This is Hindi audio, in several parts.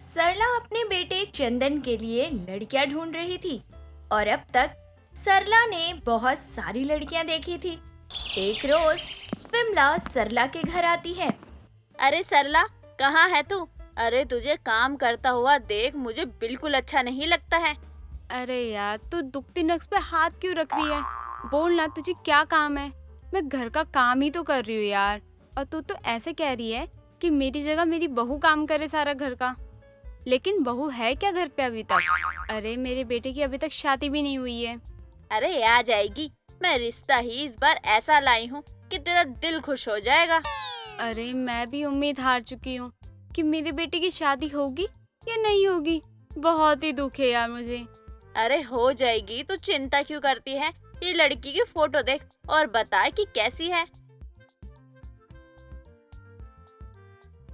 सरला अपने बेटे चंदन के लिए लड़कियां ढूंढ रही थी और अब तक सरला ने बहुत सारी लड़कियां देखी थी। एक रोज विमला सरला के घर आती है। अरे सरला, कहाँ है तू? अरे तुझे काम करता हुआ देख मुझे बिल्कुल अच्छा नहीं लगता है। अरे यार, तू दुखती नस पे हाथ क्यों रख रही है? बोल ना, तुझे क्या काम है? मैं घर का काम ही तो कर रही हूँ यार। और तू तो ऐसे कह रही है कि मेरी जगह मेरी बहू काम करे सारा घर का। लेकिन बहू है क्या घर पे अभी तक? अरे मेरे बेटे की अभी तक शादी भी नहीं हुई है। अरे आ जाएगी। मैं रिश्ता ही इस बार ऐसा लाई हूँ कि तेरा दिल खुश हो जाएगा। अरे मैं भी उम्मीद हार चुकी हूँ कि मेरे बेटे की शादी होगी या नहीं होगी। बहुत ही दुख है यार मुझे। अरे हो जाएगी, तू चिंता क्यों करती है? ये लड़की की फोटो देख और बता कि कैसी है।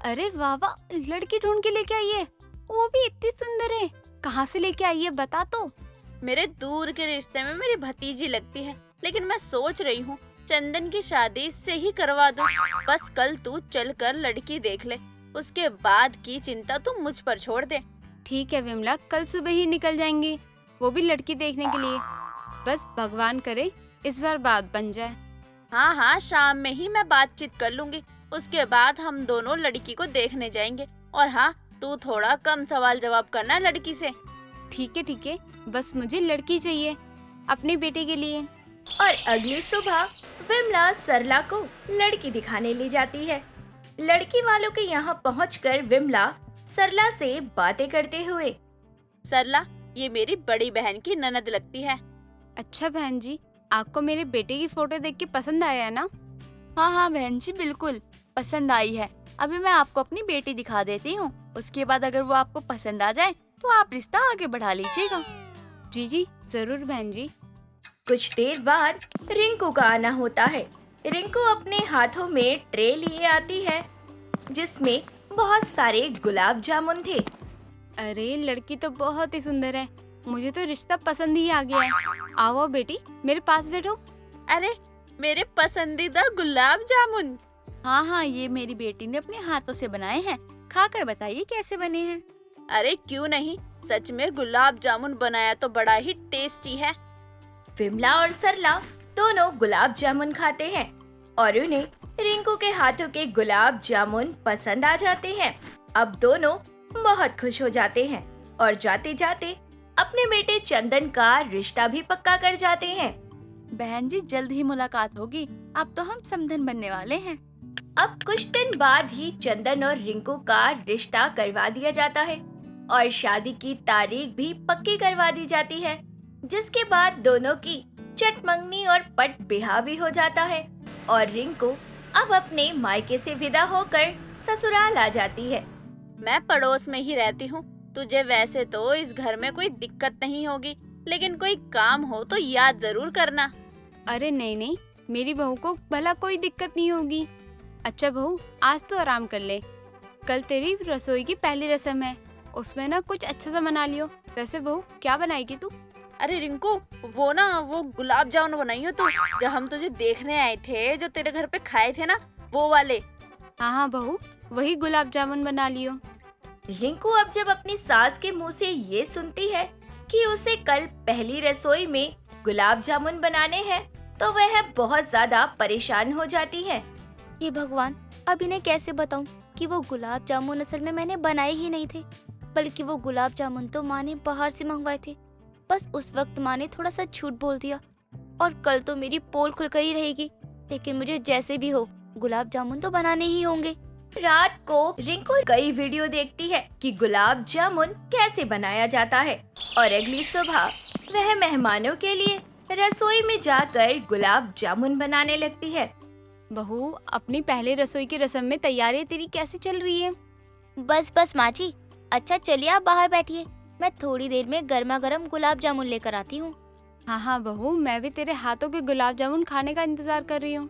अरे वाह वाह, लड़की ढूंढ के लेके आई है, वो भी इतनी सुंदर है। कहाँ से लेके आई है बता तो। मेरे दूर के रिश्ते में मेरी भतीजी लगती है, लेकिन मैं सोच रही हूँ चंदन की शादी इससे ही करवा दूं। बस कल तू चलकर लड़की देख ले, उसके बाद की चिंता तू मुझ पर छोड़ दे। ठीक है विमला, कल सुबह ही निकल जाएंगी, वो भी लड़की देखने के लिए। बस भगवान करे इस बार बात बन जाए। हाँ हाँ, शाम में ही मैं बातचीत कर लूंगी। उसके बाद हम दोनों लड़की को देखने जाएंगे। और हाँ, तू थोड़ा कम सवाल जवाब करना लड़की से। ठीक है, बस मुझे लड़की चाहिए अपने बेटे के लिए। और अगली सुबह विमला सरला को लड़की दिखाने ले जाती है। लड़की वालों के यहाँ पहुँचकर विमला सरला से बातें करते हुए, सरला, ये मेरी बड़ी बहन की ननद लगती है। अच्छा बहन जी, आपको मेरे बेटे की फोटो देख के पसंद आया है ना? हाँ बहन जी, बिल्कुल पसंद आई है। अभी मैं आपको अपनी बेटी दिखा देती हूँ, उसके बाद अगर वो आपको पसंद आ जाए तो आप रिश्ता आगे बढ़ा लीजिएगा। जी जरूर बहन जी। कुछ देर बाद रिंकू का आना होता है। रिंकू अपने हाथों में ट्रे लिए आती है जिसमें बहुत सारे गुलाब जामुन थे। अरे लड़की तो बहुत ही सुंदर है, मुझे तो रिश्ता पसंद ही आ गया है। आओ बेटी, मेरे पास बैठो। अरे मेरे पसंदीदा गुलाब जामुन। हाँ, ये मेरी बेटी ने अपने हाथों से बनाए हैं, खाकर बताइए कैसे बने हैं। अरे क्यों नहीं, सच में गुलाब जामुन बनाया तो बड़ा ही टेस्टी है। विमला और सरला दोनों गुलाब जामुन खाते हैं और उन्हें रिंकू के हाथों के गुलाब जामुन पसंद आ जाते हैं। अब दोनों बहुत खुश हो जाते हैं और जाते जाते अपने बेटे चंदन का रिश्ता भी पक्का कर जाते हैं। बहन जी, जल्द ही मुलाकात होगी, अब तो हम समधन बनने वाले हैं। अब कुछ दिन बाद ही चंदन और रिंकू का रिश्ता करवा दिया जाता है और शादी की तारीख भी पक्की करवा दी जाती है, जिसके बाद दोनों की चटमंगनी और पट बिहा भी हो जाता है और रिंकू अब अपने मायके से विदा होकर ससुराल आ जाती है। मैं पड़ोस में ही रहती हूँ, तुझे वैसे तो इस घर में कोई दिक्कत नहीं होगी, लेकिन कोई काम हो तो याद जरूर करना। अरे नहीं, मेरी बहू को भला कोई दिक्कत नहीं होगी। अच्छा बहू, आज तो आराम कर ले, कल तेरी रसोई की पहली रस्म है, उसमें ना कुछ अच्छा सा बना लियो। वैसे बहू क्या बनाएगी तू? अरे रिंकू, वो गुलाब जामुन बनाई हो तू, जो हम तुझे देखने आए थे, जो तेरे घर पे खाए थे ना, वो वाले। हाँ बहू, वही गुलाब जामुन बना लियो। रिंकू अब जब अपनी सास के मुंह से ये सुनती है कि उसे कल पहली रसोई में गुलाब जामुन बनाने हैं, तो वह बहुत ज्यादा परेशान हो जाती है। हे भगवान, अब इन्हें कैसे बताऊं कि वो गुलाब जामुन असल में मैंने बनाए ही नहीं थे, बल्कि वो गुलाब जामुन तो माँ ने बाहर से मंगवाए थे। बस उस वक्त माँ ने थोड़ा सा झूठ बोल दिया और कल तो मेरी पोल खुल कर ही रहेगी। लेकिन मुझे जैसे भी हो गुलाब जामुन तो बनाने ही होंगे। रात को रिंकू कई वीडियो देखती है कि गुलाब जामुन कैसे बनाया जाता है और अगली सुबह वह मेहमानों के लिए रसोई में जाकर गुलाब जामुन बनाने लगती है। बहू, अपनी पहले रसोई की रस्म में तैयारी तेरी कैसी चल रही है? बस माँ जी, अच्छा चलिए आप बाहर बैठिए, मैं थोड़ी देर में गर्मा गर्म गुलाब जामुन लेकर आती हूँ। हाँ बहू, मैं भी तेरे हाथों के गुलाब जामुन खाने का इंतजार कर रही हूँ।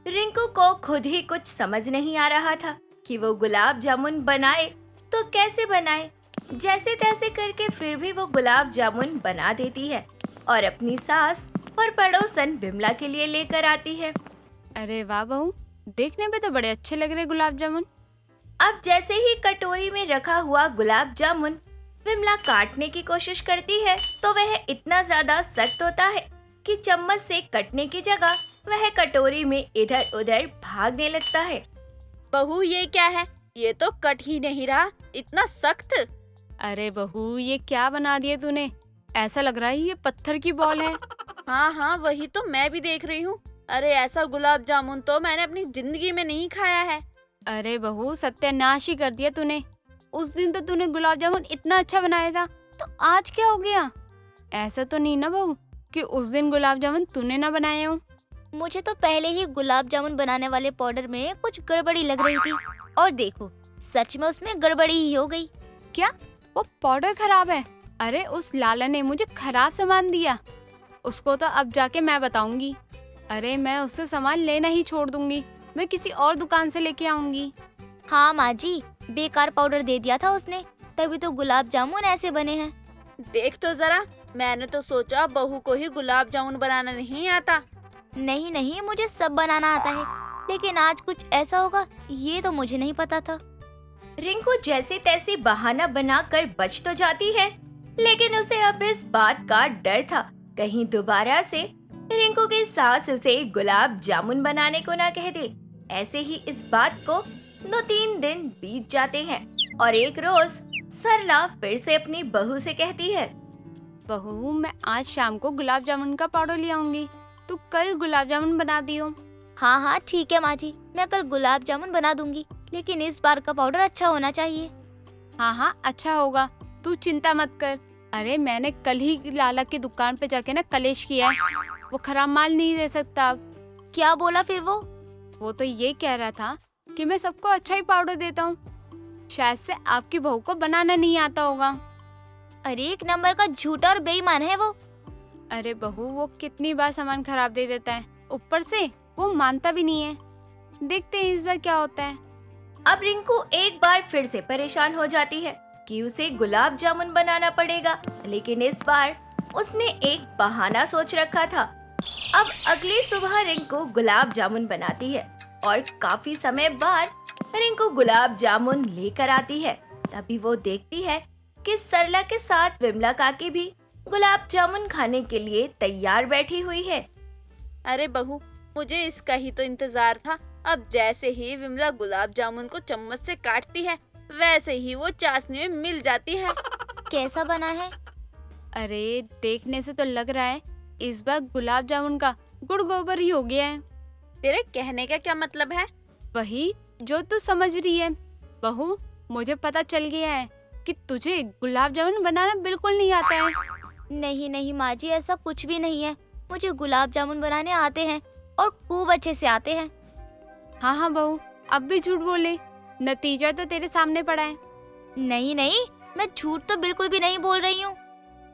रिंकू को खुद ही कुछ समझ नहीं आ रहा था कि वो गुलाब जामुन बनाए तो कैसे बनाए। जैसे तैसे करके फिर भी वो गुलाब जामुन बना देती है और अपनी सास और पड़ोसन विमला के लिए लेकर आती है। अरे वाह बहू, देखने में तो बड़े अच्छे लग रहे गुलाब जामुन। अब जैसे ही कटोरी में रखा हुआ गुलाब जामुन विमला काटने की कोशिश करती है तो वह इतना ज्यादा सख्त होता है कि चम्मच से कटने की जगह वह कटोरी में इधर उधर भागने लगता है। बहू ये क्या है? ये तो कट ही नहीं रहा, इतना सख्त। अरे बहू, ये क्या बना दिया तूने? ऐसा लग रहा है ये पत्थर की बॉल है। हाँ हाँ, वही तो मैं भी देख रही हूँ। अरे ऐसा गुलाब जामुन तो मैंने अपनी जिंदगी में नहीं खाया है। अरे बहू, सत्यानाश ही कर दिया तूने। उस दिन तो तूने गुलाब जामुन इतना अच्छा बनाया था, तो आज क्या हो गया? ऐसा तो नहीं ना बहू कि उस दिन गुलाब जामुन तूने ना बनाया हो? मुझे तो पहले ही गुलाब जामुन बनाने वाले पाउडर में कुछ गड़बड़ी लग रही थी, और देखो सच में उसमें गड़बड़ी ही हो गई। क्या वो पाउडर खराब है? अरे उस लाला ने मुझे खराब सामान दिया, उसको तो अब जाके मैं बताऊंगी। अरे मैं उससे सामान लेना ही छोड़ दूंगी, मैं किसी और दुकान से लेके आऊंगी। हाँ माँ जी, बेकार पाउडर दे दिया था उसने, तभी तो गुलाब जामुन ऐसे बने हैं। देख तो जरा, मैंने तो सोचा बहू को ही गुलाब जामुन बनाना नहीं आता। नहीं नहीं, मुझे सब बनाना आता है, लेकिन आज कुछ ऐसा होगा ये तो मुझे नहीं पता था। रिंकू जैसे तैसे बहाना बनाकर बच तो जाती है, लेकिन उसे अब इस बात का डर था कहीं दोबारा से रिंकू की सास उसे गुलाब जामुन बनाने को ना कह दे। ऐसे ही इस बात को 2-3 दिन बीत जाते हैं और एक रोज सरला फिर से अपनी बहू से कहती है, बहू मैं आज शाम को गुलाब जामुन का पाउडर ले आऊंगी, तू कल गुलाब जामुन बना दियो। हाँ हाँ ठीक है माँ जी, मैं कल गुलाब जामुन बना दूंगी, लेकिन इस बार का पाउडर अच्छा होना चाहिए। हाँ हाँ अच्छा होगा, तू चिंता मत कर। अरे मैंने कल ही लाला की दुकान पे जाके ना कलेश किया है, वो खराब माल नहीं दे सकता अब। क्या बोला फिर वो तो ये कह रहा था कि मैं सबको अच्छा ही पाउडर देता हूँ, शायद से आपकी बहू को बनाना नहीं आता होगा। अरे एक नंबर का झूठा और बेईमान है वो। अरे बहू, वो कितनी बार सामान खराब दे देता है, ऊपर से वो मानता भी नहीं है। देखते हैं इस बार क्या होता है। अब रिंकू एक बार फिर से परेशान हो जाती है कि उसे गुलाब जामुन बनाना पड़ेगा, लेकिन इस बार उसने एक बहाना सोच रखा था। अब अगली सुबह रिंकू गुलाब जामुन बनाती है और काफी समय बाद रिंकू गुलाब जामुन लेकर आती है। तभी वो देखती है कि सरला के साथ विमला काकी भी गुलाब जामुन खाने के लिए तैयार बैठी हुई है। अरे बहू, मुझे इसका ही तो इंतजार था। अब जैसे ही विमला गुलाब जामुन को चम्मच से काटती है, वैसे ही वो चाशनी में मिल जाती है। कैसा बना है? अरे देखने से तो लग रहा है इस बार गुलाब जामुन का गुड़ गोबर ही हो गया है। तेरे कहने का क्या मतलब है? वही जो तू समझ रही है बहू, मुझे पता चल गया है कि तुझे गुलाब जामुन बनाना बिल्कुल नहीं आता है। नहीं नहीं माँ जी, ऐसा कुछ भी नहीं है, मुझे गुलाब जामुन बनाने आते हैं और खूब अच्छे से आते हैं। हाँ हाँ बहू, अब भी झूठ बोले, नतीजा तो तेरे सामने पड़ा है। नहीं नहीं, मैं झूठ तो बिल्कुल भी नहीं बोल रही हूँ।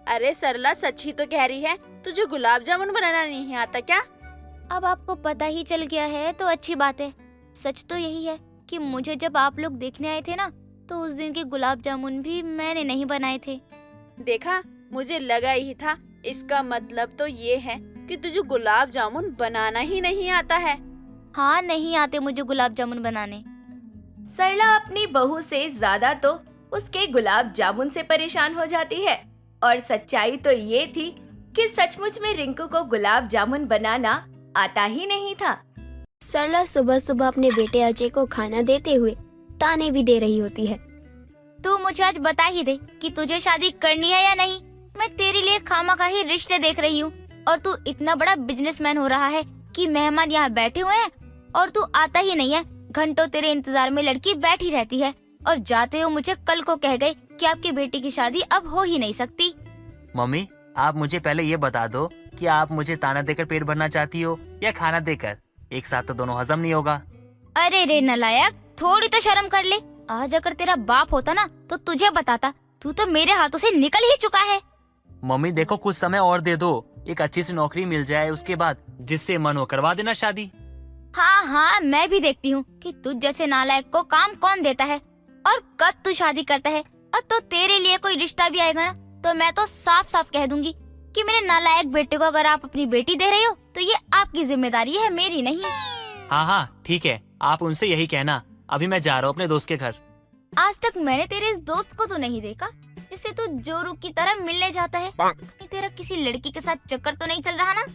अरे सरला सच ही तो कह रही है, तुझे गुलाब जामुन बनाना नहीं आता क्या? अब आपको पता ही चल गया है तो अच्छी बात है। सच तो यही है कि मुझे जब आप लोग देखने आए थे ना, तो उस दिन के गुलाब जामुन भी मैंने नहीं बनाए थे। देखा, मुझे लगा ही था। इसका मतलब तो ये है कि तुझे गुलाब जामुन बनाना ही नहीं आता है। हाँ, नहीं आते मुझे गुलाब जामुन बनाने। सरला अपनी बहू से ज्यादा तो उसके गुलाब जामुन से परेशान हो जाती है और सच्चाई तो ये थी कि सचमुच में रिंकू को गुलाब जामुन बनाना आता ही नहीं था। सरला सुबह सुबह अपने बेटे अजय को खाना देते हुए ताने भी दे रही होती है। तू मुझे आज बता ही दे कि तुझे शादी करनी है या नहीं। मैं तेरे लिए खामखा ही रिश्ते देख रही हूँ और तू इतना बड़ा बिजनेसमैन हो रहा है कि मेहमान यहाँ बैठे हुए हैं और तू आता ही नहीं है। घंटों तेरे इंतजार में लड़की बैठी रहती है और जाते हो मुझे कल को कह गए कि आपकी बेटी की शादी अब हो ही नहीं सकती। मम्मी, आप मुझे पहले ये बता दो कि आप मुझे ताना देकर पेट भरना चाहती हो या खाना देकर? एक साथ तो दोनों हजम नहीं होगा। अरे रे नलायक, थोड़ी तो शर्म कर ले। आज अगर तेरा बाप होता ना तो तुझे बताता। तू तो मेरे हाथों से निकल ही चुका है। मम्मी देखो, कुछ समय और दे दो, एक अच्छी सी नौकरी मिल जाए, उसके बाद जिससे मन हो करवा देना शादी। हाँ हाँ, मैं भी देखती हूँ कि तुझ जैसे नालायक को काम कौन देता है और कब तू शादी करता है। अब तो तेरे लिए कोई रिश्ता भी आएगा ना तो मैं तो साफ साफ कह दूंगी कि मेरे नालायक बेटे को अगर आप अपनी बेटी दे रहे हो तो ये आपकी जिम्मेदारी है, मेरी नहीं। हाँ हाँ ठीक है, आप उनसे यही कहना। अभी मैं जा रहा हूँ अपने दोस्त के घर। आज तक मैंने तेरे इस दोस्त को तो नहीं देखा जिससे तू जोरू की तरह मिलने जाता है। कहीं तेरा किसी लड़की के साथ चक्कर तो नहीं चल रहा ना?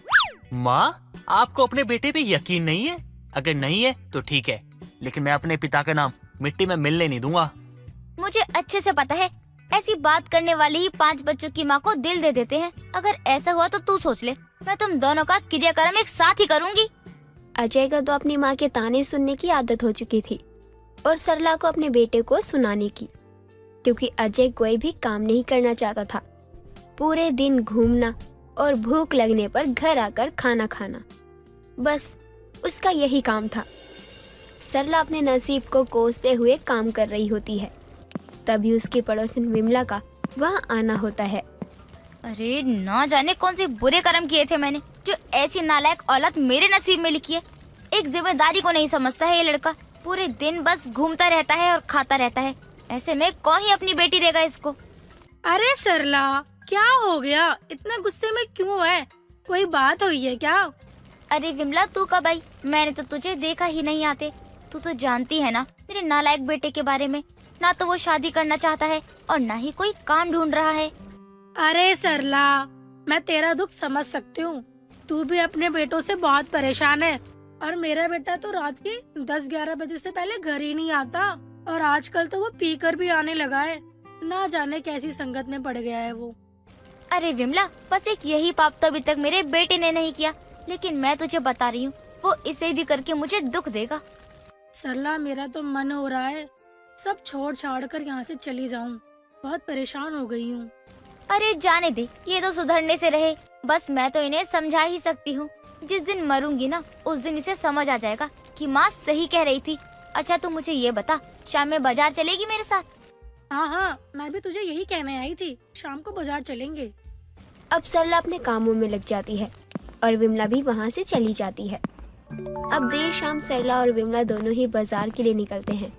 माँ, आपको अपने बेटे पे यकीन नहीं है? अगर नहीं है तो ठीक है, लेकिन मैं अपने पिता का नाम मिट्टी में मिलने नहीं दूंगा। मुझे अच्छे से पता है, ऐसी बात करने वाले ही 5 बच्चों की माँ को दिल दे देते हैं। अगर ऐसा हुआ तो तू सोच ले, मैं तुम दोनों का क्रियाक्रम एक साथ ही करूंगी। अजय को तो अपनी माँ के ताने सुनने की आदत हो चुकी थी और सरला को अपने बेटे को सुनाने की, क्योंकि अजय कोई भी काम नहीं करना चाहता था। पूरे दिन घूमना और भूख लगने पर घर आकर खाना खाना, बस उसका यही काम था। सरला अपने नसीब को कोसते हुए काम कर रही होती है, तभी उसकी पड़ोसिन विमला का वहाँ आना होता है। अरे ना जाने कौन से बुरे कर्म किए थे मैंने, जो ऐसी नालायक औलाद मेरे नसीब में लिखी है। एक जिम्मेदारी को नहीं समझता है ये लड़का, पूरे दिन बस घूमता रहता है और खाता रहता है। ऐसे में कौन ही अपनी बेटी देगा इसको। अरे सरला, क्या हो गया? इतना गुस्से में क्यों है? कोई बात हुई है क्या? अरे विमला, तू कब आई? मैंने तो तुझे देखा ही नहीं आते। तू तो जानती है ना मेरे नालायक बेटे के बारे में, ना तो वो शादी करना चाहता है और ना ही कोई काम ढूंढ रहा है। अरे सरला, मैं तेरा दुख समझ सकती हूँ। तू भी अपने बेटों से बहुत परेशान है और मेरा बेटा तो रात के 10-11 बजे से पहले घर ही नहीं आता और आजकल तो वो पीकर भी आने लगा है। ना जाने कैसी संगत में पड़ गया है वो। अरे विमला, बस एक यही पाप तो अभी तक मेरे बेटे ने नहीं किया, लेकिन मैं तुझे बता रही हूँ वो इसे भी करके मुझे दुख देगा। सरला, मेरा तो मन हो रहा है सब छोड़ छाड़ कर यहाँ से चली जाऊँ। बहुत परेशान हो गई हूँ। अरे जाने दे, ये तो सुधरने से रहे। बस मैं तो इन्हें समझा ही सकती हूँ। जिस दिन मरूंगी ना, उस दिन इसे समझ आ जाएगा कि माँ सही कह रही थी। अच्छा तू मुझे ये बता, शाम में बाजार चलेगी मेरे साथ? हाँ हाँ, मैं भी तुझे यही कहने आई थी, शाम को बाजार चलेंगे। अब सरला अपने कामों में लग जाती है और विमला भी वहाँ से चली जाती है। अब देर शाम सरला और विमला दोनों ही बाजार के लिए निकलते हैं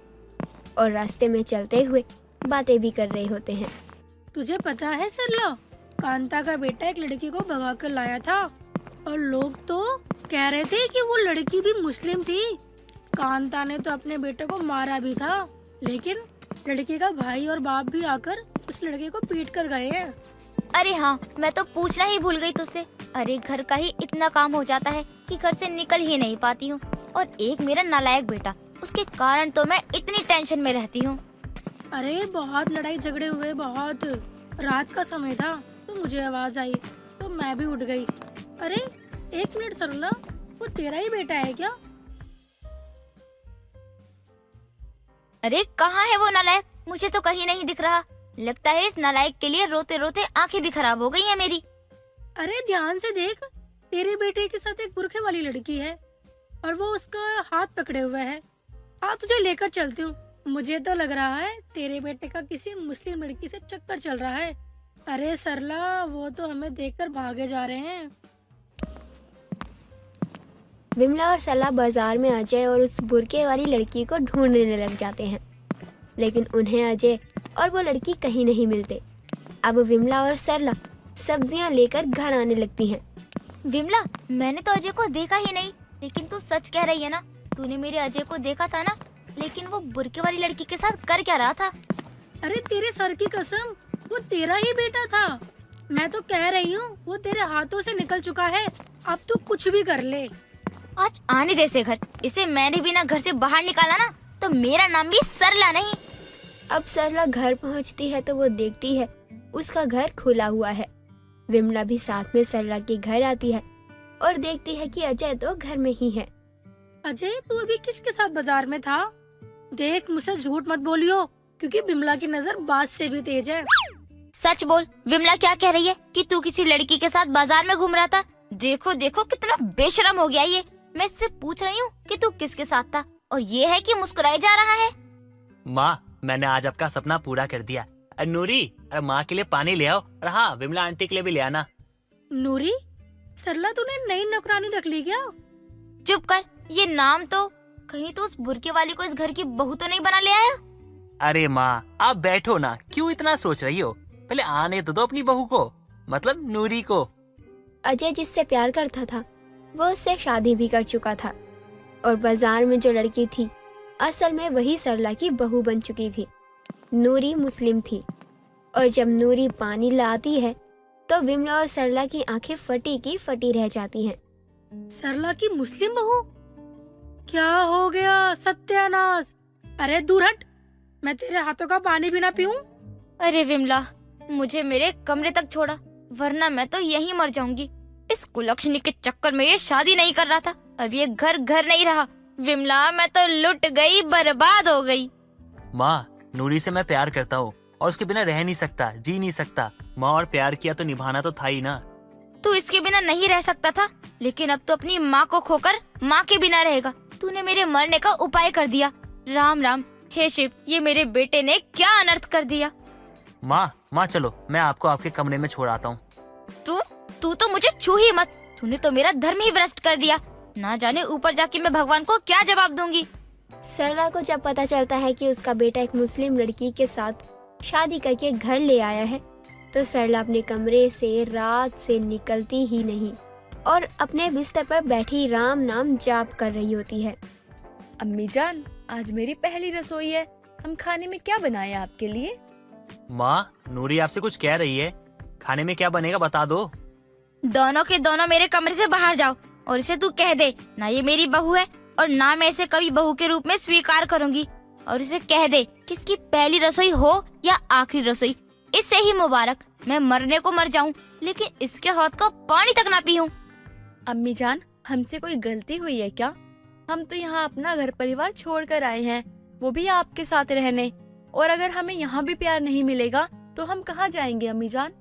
और रास्ते में चलते हुए बातें भी कर रहे होते हैं। तुझे पता है सरला, कांता का बेटा एक लड़की को भगा कर लाया था और लोग तो कह रहे थे कि वो लड़की भी मुस्लिम थी। कांता ने तो अपने बेटे को मारा भी था, लेकिन लड़की का भाई और बाप भी आकर उस लड़के को पीट कर गए हैं। अरे हाँ, मैं तो पूछना ही भूल गई तुझसे। अरे घर का ही इतना काम हो जाता है कि घर से निकल ही नहीं पाती हूँ, और एक मेरा नालायक बेटा, उसके कारण तो मैं इतनी टेंशन में रहती हूँ। अरे बहुत लड़ाई झगड़े हुए, बहुत। रात का समय था तो मुझे आवाज आई तो मैं भी उठ गई। अरे एक मिनट सरला, वो तेरा ही बेटा है क्या? अरे कहाँ है वो नालायक? मुझे तो कहीं नहीं दिख रहा। लगता है इस नालायक के लिए रोते रोते आंखें भी खराब हो गई हैं मेरी। अरे ध्यान से देख, तेरे बेटे के साथ एक बुरखे वाली लड़की है और वो उसका हाथ पकड़े हुए है। हाँ, तुझे लेकर चलती हूँ। मुझे तो लग रहा है तेरे बेटे का किसी मुस्लिम लड़की से चक्कर चल रहा है। अरे सरला, वो तो हमें देखकर भागे जा रहे हैं। विमला और सरला बाजार में अजय और उस बुरके वाली लड़की को ढूंढने लग जाते हैं, लेकिन उन्हें अजय और वो लड़की कहीं नहीं मिलते। अब विमला और सरला सब्जियां लेकर घर आने लगती हैं। विमला, मैंने तो अजय को देखा ही नहीं, लेकिन तू सच कह रही है ना? तूने मेरे अजय को देखा था ना, लेकिन वो बुरके वाली लड़की के साथ कर क्या रहा था? अरे तेरे सर की कसम, वो तेरा ही बेटा था। मैं तो कह रही हूँ वो तेरे हाथों से निकल चुका है। अब तू कुछ भी कर ले। आज आने दे से घर। इसे मैंने भी ना घर से बाहर निकाला ना, तो मेरा नाम भी सरला नहीं। अब सरला घर पहुंचती है तो वो देखती है उसका घर खुला हुआ है। विमला भी साथ में सरला के घर आती है और देखती है कि अजय तो घर में ही है। अजय, तू अभी किसके साथ बाजार में था? देख, मुझसे झूठ मत बोलियो, क्योंकि बिमला की नजर बाज से भी तेज है। सच बोल, विमला क्या कह रही है कि तू किसी लड़की के साथ बाजार में घूम रहा था? देखो देखो कितना बेशरम हो गया ये। मैं इससे पूछ रही हूँ कि तू किसके साथ था, और ये है कि मुस्कुराए जा रहा है। माँ, मैंने आज आपका सपना पूरा कर दिया। अरे नूरी, अरे माँ के लिए पानी ले आओ, और हाँ, विमला आंटी के लिए भी ले आना। नूरी, सरला तूने नई नौकरानी रख ली क्या? चुप कर, ये नाम तो कहीं तो उस बुरके वाली को इस घर की बहू तो नहीं बना ले आया? अरे माँ, आप बैठो ना, क्यों इतना सोच रही हो? पहले आने तो दो अपनी बहू को, मतलब नूरी को। अजय जिससे प्यार करता था वो उससे शादी भी कर चुका था, और बाजार में जो लड़की थी असल में वही सरला की बहू बन चुकी थी। नूरी मुस्लिम थी और जब नूरी पानी लाती है तो विमला और सरला की आंखें फटी की फटी रह जाती हैं। सरला की मुस्लिम बहू? क्या हो गया? सत्यानाश! अरे दूर हट, मैं तेरे हाथों का पानी भी ना पीऊं। अरे विमला, मुझे मेरे कमरे तक छोड़ा, वरना मैं तो यहीं मर जाऊंगी। इस कुलक्षणी के चक्कर में ये शादी नहीं कर रहा था, अब ये घर घर नहीं रहा। विमला, मैं तो लुट गई, बर्बाद हो गई। माँ, नूरी से मैं प्यार करता हूँ और उसके बिना रह नहीं सकता, जी नहीं सकता। माँ, और प्यार किया तो निभाना तो था ही ना। तू इसके बिना नहीं रह सकता था, लेकिन अब तो अपनी माँ को खोकर माँ के बिना रहेगा। तूने मेरे मरने का उपाय कर दिया। राम राम, हे शिव, ये मेरे बेटे ने क्या अनर्थ कर दिया। माँ चलो, मैं आपको आपके कमरे में छोड़ आता हूँ। तू तो मुझे छू ही मत। तूने तो मेरा धर्म ही भ्रष्ट कर दिया। ना जाने ऊपर जाके मैं भगवान को क्या जवाब दूंगी। सरला को जब पता चलता है कि उसका बेटा एक मुस्लिम लड़की के साथ शादी करके घर ले आया है तो सरला अपने कमरे से रात से निकलती ही नहीं और अपने बिस्तर पर बैठी राम नाम जाप कर रही होती है। अम्मी जान, आज मेरी पहली रसोई है। हम खाने में क्या बनाएं आपके लिए? माँ, नूरी आपसे कुछ कह रही है। खाने में क्या बनेगा बता दो। दोनों के दोनों मेरे कमरे से बाहर जाओ और इसे तू कह दे, ना ये मेरी बहू है और ना मैं इसे कभी बहू के रूप में स्वीकार करूंगी। और इसे कह दे कि इसकी पहली रसोई हो या आखिरी रसोई, इससे ही मुबारक। मैं मरने को मर जाऊं, लेकिन इसके हाथ का पानी तक ना पीऊं। अम्मी जान, हमसे कोई गलती हुई है क्या? हम तो यहाँ अपना घर परिवार छोड़ कर आए हैं, वो भी आपके साथ रहने। और अगर हमें यहाँ भी प्यार नहीं मिलेगा तो हम कहाँ जाएंगे अम्मी जान?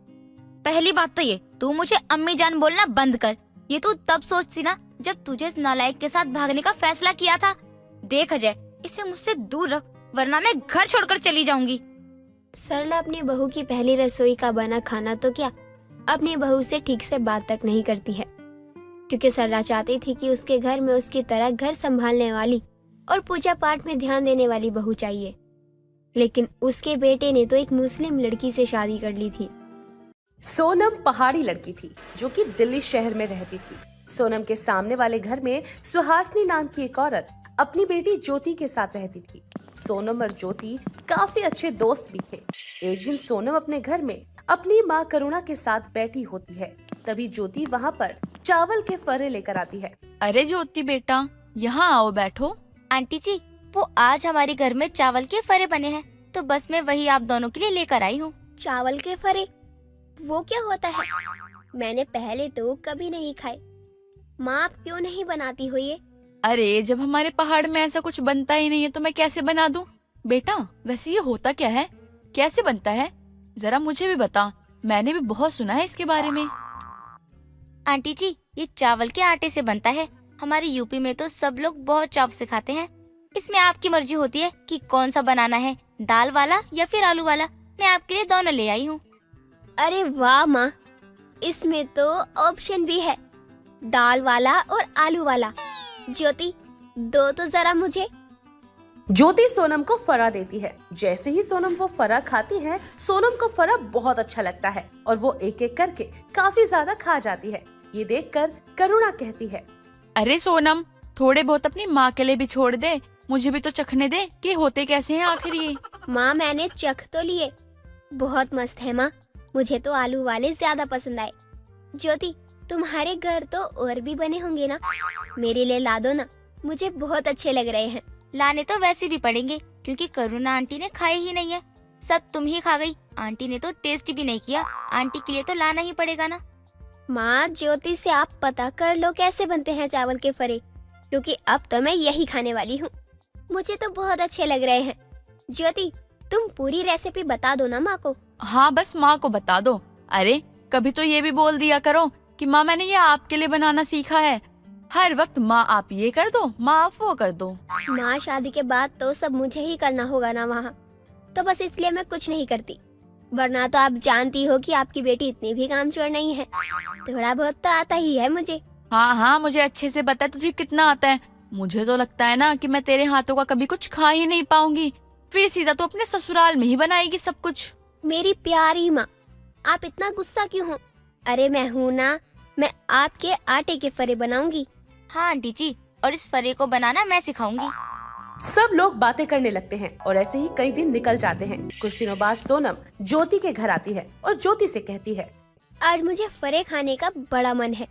पहली बात तो ये, तू मुझे अम्मी जान बोलना बंद कर। ये तू तब सोचती ना जब तुझे इस नालायक के साथ भागने का फैसला किया था। देख अजय, इसे मुझसे दूर रख, वरना मैं घर छोड़कर चली जाऊंगी। सरला अपनी बहू की पहली रसोई का बना खाना तो क्या, अपनी बहू से ठीक से बात तक नहीं करती है, क्योंकि सरला चाहती थी कि उसके घर में उसकी तरह घर संभालने वाली और पूजा पाठ में ध्यान देने वाली बहू चाहिए। लेकिन उसके बेटे ने तो एक मुस्लिम लड़की से शादी कर ली थी। सोनम पहाड़ी लड़की थी जो कि दिल्ली शहर में रहती थी। सोनम के सामने वाले घर में सुहासनी नाम की एक औरत अपनी बेटी ज्योति के साथ रहती थी। सोनम और ज्योति काफी अच्छे दोस्त भी थे। एक दिन सोनम अपने घर में अपनी माँ करुणा के साथ बैठी होती है, तभी ज्योति वहाँ पर चावल के फर्रे लेकर आती है। अरे ज्योति बेटा, यहाँ आओ, बैठो। आंटी जी, वो आज हमारे घर में चावल के फरे बने हैं, तो बस मैं वही आप दोनों के लिए लेकर आई हूँ। चावल के फरे? वो क्या होता है? मैंने पहले तो कभी नहीं खाए। माँ, आप क्यों नहीं बनाती हो ये? अरे जब हमारे पहाड़ में ऐसा कुछ बनता ही नहीं है तो मैं कैसे बना दूं? बेटा, वैसे ये होता क्या है, कैसे बनता है, जरा मुझे भी बता। मैंने भी बहुत सुना है इसके बारे में। आंटी जी, ये चावल के आटे से बनता है। हमारे यूपी में तो सब लोग बहुत चाव से खाते हैं। इसमें आपकी मर्जी होती है कि कौन सा बनाना है, दाल वाला या फिर आलू वाला। मैं आपके लिए दोनों ले आई हूँ। अरे वाह माँ, इसमें तो ऑप्शन भी है, दाल वाला और आलू वाला। ज्योति, दो तो जरा मुझे। ज्योति सोनम को फरा देती है। जैसे ही सोनम वो फरा खाती है, सोनम को फरा बहुत अच्छा लगता है और वो एक एक करके काफी ज्यादा खा जाती है। ये देखकर करुणा कहती है, अरे सोनम, थोड़े बहुत अपनी माँ के लिए भी छोड़ दे, मुझे भी तो चखने दे कि होते कैसे हैं आखिर ये। माँ, मैंने चख तो लिए, बहुत मस्त है माँ। मुझे तो आलू वाले ज्यादा पसंद आए। ज्योति, तुम्हारे घर तो और भी बने होंगे ना, मेरे लिए ला दो ना, मुझे बहुत अच्छे लग रहे हैं। लाने तो वैसे भी पड़ेंगे, क्योंकि करुणा आंटी ने खाए ही नहीं है, सब तुम ही खा गई। आंटी ने तो टेस्ट भी नहीं किया, आंटी के लिए तो लाना ही पड़ेगा ना। माँ, ज्योति से आप पता कर लो कैसे बनते हैं चावल के फरे, क्योंकि अब तो मैं यही खाने वाली हूँ। मुझे तो बहुत अच्छे लग रहे हैं। ज्योति, तुम पूरी रेसिपी बता दो ना माँ को। हाँ, बस माँ को बता दो। अरे कभी तो ये भी बोल दिया करो कि माँ, मैंने ये आपके लिए बनाना सीखा है। हर वक्त माँ आप ये कर दो, माँ आप वो कर दो। माँ, शादी के बाद तो सब मुझे ही करना होगा ना वहाँ, तो बस इसलिए मैं कुछ नहीं करती। वरना तो आप जानती हो कि आपकी बेटी इतनी भी कामचोर नहीं है, थोड़ा बहुत तो आता ही है मुझे। हाँ हाँ, मुझे अच्छे से पता है तुझे कितना आता है। मुझे तो लगता है ना कि मैं तेरे हाथों का कभी कुछ खा ही नहीं पाऊंगी, फिर सीधा तो अपने ससुराल में ही बनाएगी सब कुछ। मेरी प्यारी माँ, आप इतना गुस्सा क्यों हो? अरे मैं हूँ ना, मैं आपके आटे के फरे बनाऊंगी। हाँ आंटी जी, और इस फरे को बनाना मैं सिखाऊंगी। सब लोग बातें करने लगते हैं और ऐसे ही कई दिन निकल जाते हैं। कुछ दिनों बाद सोनम ज्योति के घर आती है और ज्योति से कहती है, आज मुझे फरे खाने का बड़ा मन है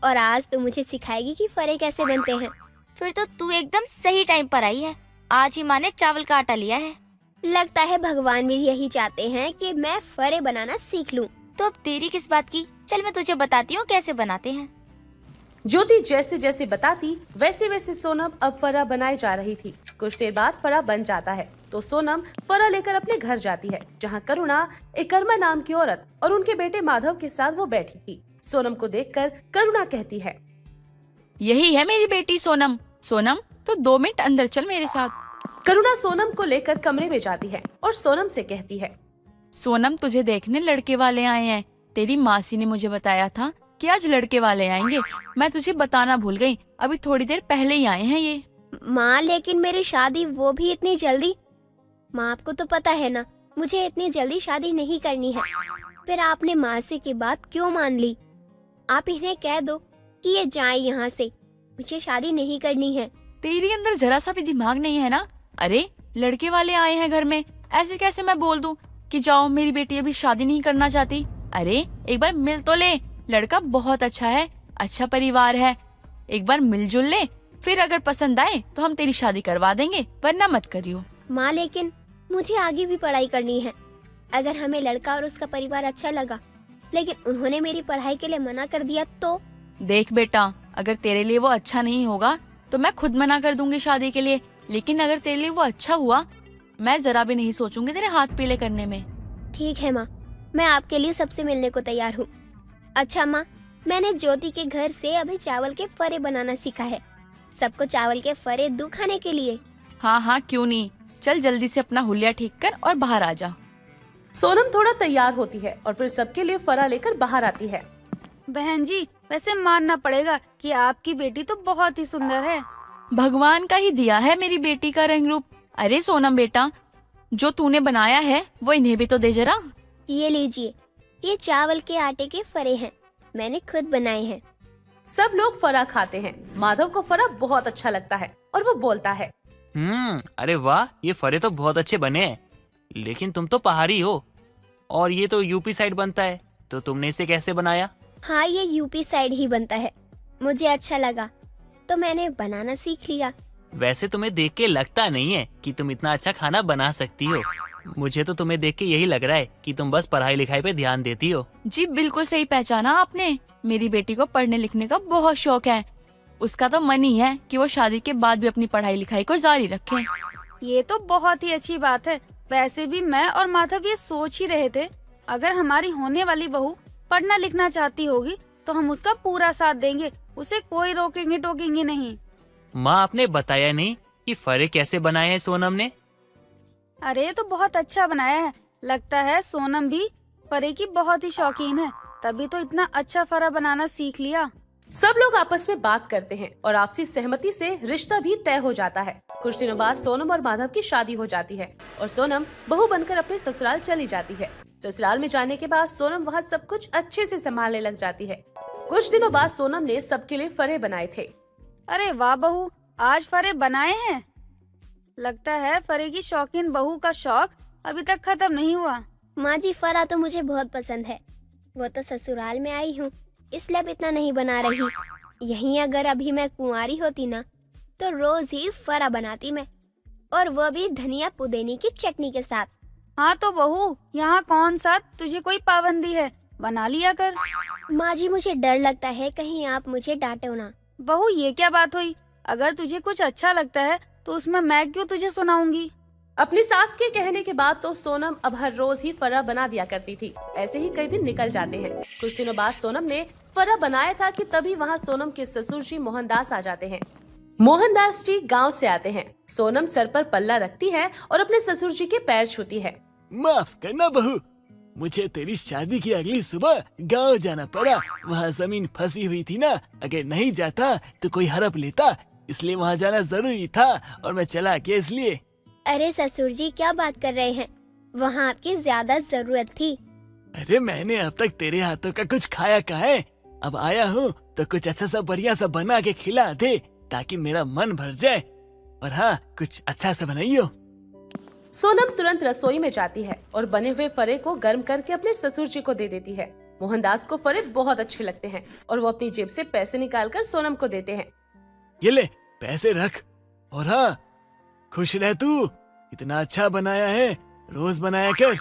और आज तो मुझे सिखाएगी कि फरे कैसे बनते हैं। फिर तो तू एकदम सही टाइम पर आई है। आज ही माँ ने चावल का आटा लिया है। लगता है भगवान भी यही चाहते हैं कि मैं फरे बनाना सीख लूं। तो अब देरी किस बात की, चल मैं तुझे बताती हूँ कैसे बनाते हैं। ज्योति जैसे जैसे बताती वैसे वैसे सोनम अब फरा बनाए जा रही थी। कुछ देर बाद फरा बन जाता है तो सोनम फरा लेकर अपने घर जाती है, जहाँ करुणा, एक कर्मा नाम की औरत और उनके बेटे माधव के साथ वो बैठी थी। सोनम को देखकर करुणा कहती है, यही है मेरी बेटी सोनम। सोनम तो 2 मिनट अंदर चल मेरे साथ। करुणा सोनम को लेकर कमरे में जाती है और सोनम से कहती है, सोनम तुझे देखने लड़के वाले आए हैं। तेरी मासी ने मुझे बताया था कि आज लड़के वाले आएंगे। मैं तुझे बताना भूल गई, अभी थोड़ी देर पहले ही आए हैं ये। माँ लेकिन मेरी शादी वो भी इतनी जल्दी? माँ आपको तो पता है ना, मुझे इतनी जल्दी शादी नहीं करनी है। फिर आपने माँ से की बात क्यों मान ली? आप इन्हें कह दो कि ये जाए यहाँ से, मुझे शादी नहीं करनी है। तेरी अंदर जरा सा भी दिमाग नहीं है ना? अरे लड़के वाले आए हैं घर में, ऐसे कैसे मैं बोल दूं कि जाओ मेरी बेटी अभी शादी नहीं करना चाहती? अरे एक बार मिल तो ले, लड़का बहुत अच्छा है, अच्छा परिवार है। एक बार मिलजुल ले, फिर अगर पसंद आए तो हम तेरी शादी करवा देंगे, वरना मत करियो। माँ लेकिन मुझे आगे भी पढ़ाई करनी है। अगर हमें लड़का और उसका परिवार अच्छा लगा लेकिन उन्होंने मेरी पढ़ाई के लिए मना कर दिया तो? देख बेटा, अगर तेरे लिए वो अच्छा नहीं होगा तो मैं खुद मना कर दूंगी शादी के लिए, लेकिन अगर तेरे लिए वो अच्छा हुआ, मैं जरा भी नहीं सोचूंगी तेरे हाथ पीले करने में। ठीक है माँ, मैं आपके लिए सबसे मिलने को तैयार हूँ। अच्छा माँ, मैंने ज्योति के घर से अभी चावल के फरे बनाना सीखा है। सबको चावल के फरे दूं खाने के लिए। हाँ हाँ क्यों नहीं, चल जल्दी से अपना हुलिया ठीक कर और बाहर आ जा। सोनम थोड़ा तैयार होती है और फिर सबके लिए फरा लेकर बाहर आती है। बहन जी, वैसे मानना पड़ेगा कि आपकी बेटी तो बहुत ही सुंदर है। भगवान का ही दिया है मेरी बेटी का रंग रूप। अरे सोनम बेटा, जो तूने बनाया है वो इन्हें भी तो दे जरा। ये लीजिए, ये चावल के आटे के फरे हैं, मैंने खुद बनाए हैं। सब लोग फरा खाते हैं। माधव को फरा बहुत अच्छा लगता है और वो बोलता है, अरे वाह, ये फरे तो बहुत अच्छे बने हैं। लेकिन तुम तो पहाड़ी हो और ये तो यूपी साइड बनता है, तो तुमने इसे कैसे बनाया? हाँ, ये यूपी साइड ही बनता है। मुझे अच्छा लगा तो मैंने बनाना सीख लिया। वैसे तुम्हें देख के लगता नहीं है कि तुम इतना अच्छा खाना बना सकती हो। मुझे तो तुम्हें देख के यही लग रहा है कि तुम बस पढ़ाई लिखाई पे ध्यान देती हो। जी बिल्कुल सही पहचाना आपने। मेरी बेटी को पढ़ने लिखने का बहुत शौक है। उसका तो मन ही है कि वो शादी के बाद भी अपनी पढ़ाई लिखाई को जारी रखे। ये तो बहुत ही अच्छी बात है। वैसे भी मैं और माधव ये सोच ही रहे थे, अगर हमारी होने वाली बहू पढ़ना लिखना चाहती होगी तो हम उसका पूरा साथ देंगे, उसे कोई रोकेंगे टोकेंगे नहीं। माँ, आपने बताया नहीं कि फरे कैसे बनाए हैं सोनम ने? अरे तो बहुत अच्छा बनाया है। लगता है सोनम भी फरे की बहुत ही शौकीन है, तभी तो इतना अच्छा फरा बनाना सीख लिया। सब लोग आपस में बात करते हैं और आपसी सहमति से रिश्ता भी तय हो जाता है। कुछ दिनों बाद सोनम और माधव की शादी हो जाती है और सोनम बहू बनकर अपने ससुराल चली जाती है। ससुराल में जाने के बाद सोनम वहाँ सब कुछ अच्छे से संभालने लग जाती है। कुछ दिनों बाद सोनम ने सबके लिए फरे बनाए थे। अरे वाह बहू, आज फरे बनाए हैं। लगता है फरे की शौकीन बहू का शौक अभी तक खत्म नहीं हुआ। माँ जी, फरा तो मुझे बहुत पसंद है। वो तो ससुराल में आई हूँ इसलिए अब इतना नहीं बना रही। यहीं अगर अभी मैं कुंवारी होती ना तो रोज ही फरा बनाती मैं, और वो भी धनिया पुदीने की चटनी के साथ। हाँ तो बहू, यहाँ कौन सा तुझे कोई पाबंदी है, बना लिया कर। माँ जी, मुझे डर लगता है कहीं आप मुझे डांटो ना। बहू ये क्या बात हुई? अगर तुझे कुछ अच्छा लगता है तो उसमें मैं क्यों तुझे सुनाऊंगी। अपनी सास के कहने के बाद तो सोनम अब हर रोज ही फरा बना दिया करती थी। ऐसे ही कई दिन निकल जाते हैं। कुछ दिनों बाद सोनम ने फरा बनाया था कि तभी वहाँ सोनम के ससुर जी मोहनदास आ जाते हैं। मोहनदास जी गांव से आते हैं। सोनम सर पर पल्ला रखती है और अपने ससुर जी के पैर छूती है। माफ करना बहू, मुझे तेरी शादी की अगली सुबह गांव जाना पड़ा। वहाँ जमीन फंसी हुई थी ना, अगर नहीं जाता तो कोई हड़प लेता, इसलिए वहाँ जाना जरूरी था और मैं चला गया इसलिए। अरे ससुर जी, क्या बात कर रहे हैं, वहाँ आपकी ज्यादा जरूरत थी। अरे मैंने अब तक तेरे हाथों का कुछ खाया कहाँ है? अब आया हूँ तो कुछ अच्छा सा बढ़िया सा बना के खिला दे ताकि मेरा मन भर जाए। और हाँ, कुछ अच्छा सा बनाइयो। सोनम तुरंत रसोई में जाती है और बने हुए फरे को गर्म करके अपने ससुर जी को दे देती है। मोहनदास को फरे बहुत अच्छे लगते हैं और वो अपनी जेब से पैसे निकालकर सोनम को देते हैं। ये ले, पैसे रख। और हाँ, खुश रह तू, इतना अच्छा बनाया है, रोज बनाया कर।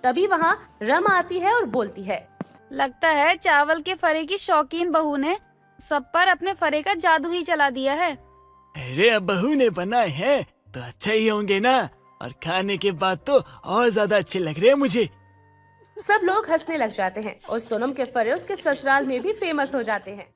तभी वहाँ रमा आती है और बोलती है, लगता है चावल के फरे की शौकीन बहू ने सब पर अपने फरे का जादू ही चला दिया है। अरे अब बहू ने बनाए हैं तो अच्छा ही होंगे ना, और खाने के बाद तो और ज्यादा अच्छे लग रहे हैं मुझे। सब लोग हंसने लग जाते हैं और सोनम के फरे उसके ससुराल में भी फेमस हो जाते हैं।